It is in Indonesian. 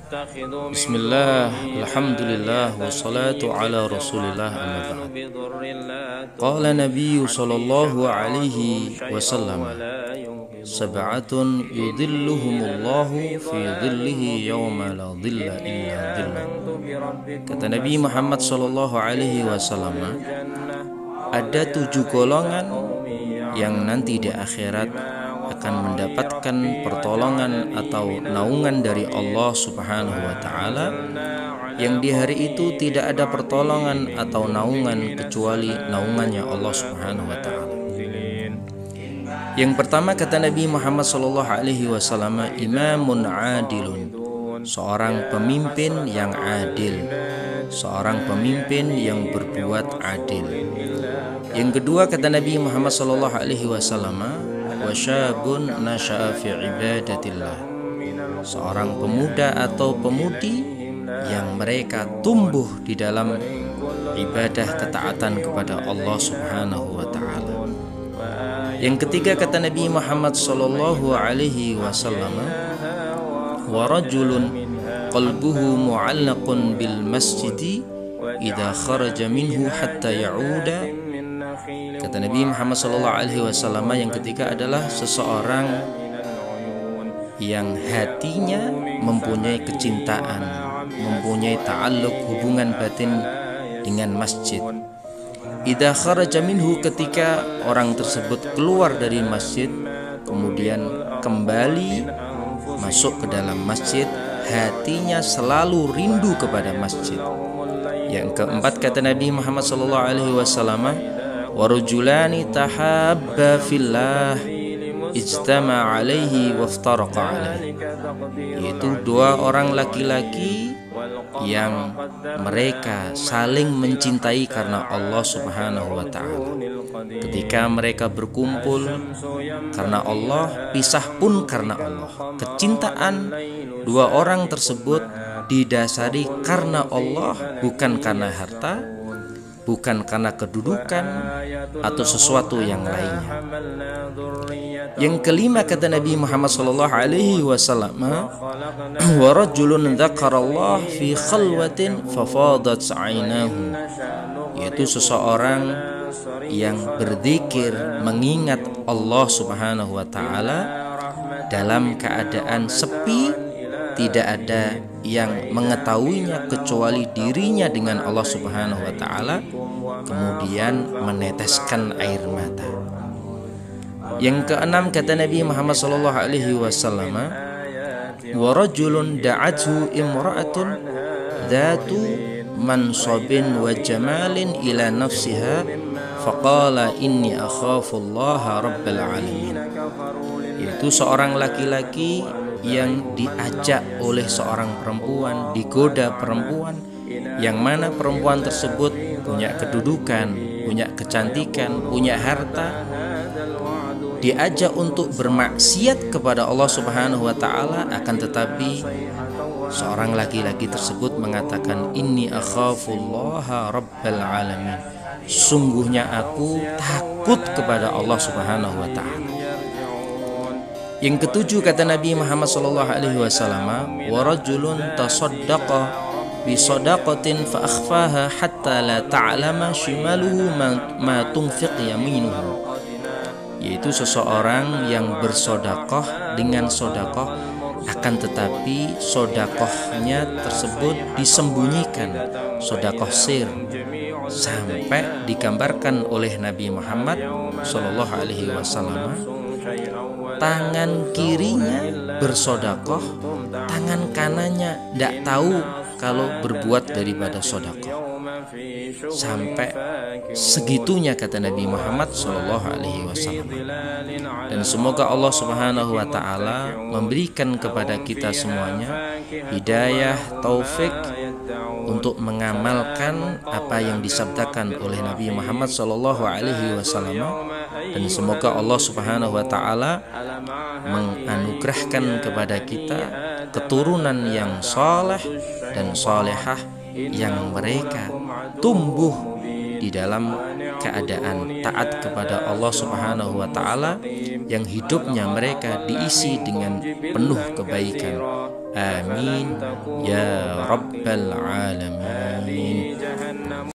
Bismillah, alhamdulillah, wassalatu ala rasulillah, amma ba'd. Qala Nabi sallallahu alaihi wasallam, sab'atun yudhilluhumullahu fi dhillihi yawma la dhilla illa dhilluh. Kata Nabi Muhammad sallallahu alaihi wasallam, ada 7 golongan yang nanti di akhirat akan mendapatkan pertolongan atau naungan dari Allah Subhanahu wa taala, yang di hari itu tidak ada pertolongan atau naungan kecuali naungannya Allah Subhanahu wa taala. Yang pertama, kata Nabi Muhammad sallallahu alaihi wasallam, imamun adilun, seorang pemimpin yang adil, seorang pemimpin yang berbuat adil. Yang kedua, kata Nabi Muhammad sallallahu alaihi wasallam, wasyabun nasya'a fi ibadatillah, seorang pemuda atau pemudi yang mereka tumbuh di dalam ibadah ketaatan kepada Allah Subhanahu wa taala. Yang ketiga, kata Nabi Muhammad sallallahu alaihi wasallam, wa rajulun qalbuhu mu'allaqun bil masjidi idza kharaja minhu hatta ya'uda. Kata Nabi Muhammad SAW, yang ketiga adalah seseorang yang hatinya mempunyai kecintaan, mempunyai ta'alluq, hubungan batin dengan masjid. Idza kharaja minhu, ketika orang tersebut keluar dari masjid kemudian kembali masuk ke dalam masjid, hatinya selalu rindu kepada masjid. Yang keempat, kata Nabi Muhammad SAW, warujulani tahabba fillah ijtama alaihi waftaraqa alaihi, yaitu 2 orang laki-laki yang mereka saling mencintai karena Allah Subhanahu wa taala. Ketika mereka berkumpul karena Allah, pisah pun karena Allah. Kecintaan 2 orang tersebut didasari karena Allah, bukan karena harta, bukan karena kedudukan atau sesuatu yang lainnya. Yang kelima, kata Nabi Muhammad sallallahu alaihi wasallam, wa rajulun dzakarallah fi khalwatin fafadat 'ainahu, yaitu seseorang yang berzikir mengingat Allah Subhanahu wa taala dalam keadaan sepi, tidak ada yang mengetahuinya kecuali dirinya dengan Allah Subhanahu wa taala, kemudian meneteskan air mata. Yang keenam, kata Nabi Muhammad sallallahu alaihi wasallam, wa rajulun da'athu imra'atun dzatu mansabin wa jamalin ila nafsiha faqala inni akhafullaha rabbal alamin, yaitu seorang laki-laki yang diajak oleh seorang perempuan, digoda perempuan, yang mana perempuan tersebut punya kedudukan, punya kecantikan, punya harta, diajak untuk bermaksiat kepada Allah Subhanahu wa taala, akan tetapi seorang laki-laki tersebut mengatakan inni akhafullaha rabbal alamin, sungguhnya aku takut kepada Allah Subhanahu wa taala. Yang ketujuh, kata Nabi Muhammad sallallahu alaihi wasallam, wa rajulun tasaddaqa bi shadaqatin fa akhfaha hatta la ta'lama shimaluhu ma tunfiq yaminuhu, yaitu seseorang yang bersedekah dengan sedekah, akan tetapi sedekahnya tersebut disembunyikan, sedekah sir, sampai digambarkan oleh Nabi Muhammad sallallahu alaihi wasallam, tangan kirinya bersedekah, tangan kanannya tidak tahu kalau berbuat daripada sedekah. Sampai segitunya, kata Nabi Muhammad sallallahu alaihi wasallam. Dan semoga Allah Subhanahu wa taala memberikan kepada kita semuanya hidayah, taufik untuk mengamalkan apa yang disabdakan oleh Nabi Muhammad sallallahu alaihi wasallam, dan semoga Allah Subhanahu wa taala menganugerahkan kepada kita keturunan yang saleh dan salehah, yang mereka tumbuh di dalam keadaan taat kepada Allah Subhanahu wa taala, yang hidupnya mereka diisi dengan penuh kebaikan. Amin ya rabbal alamin.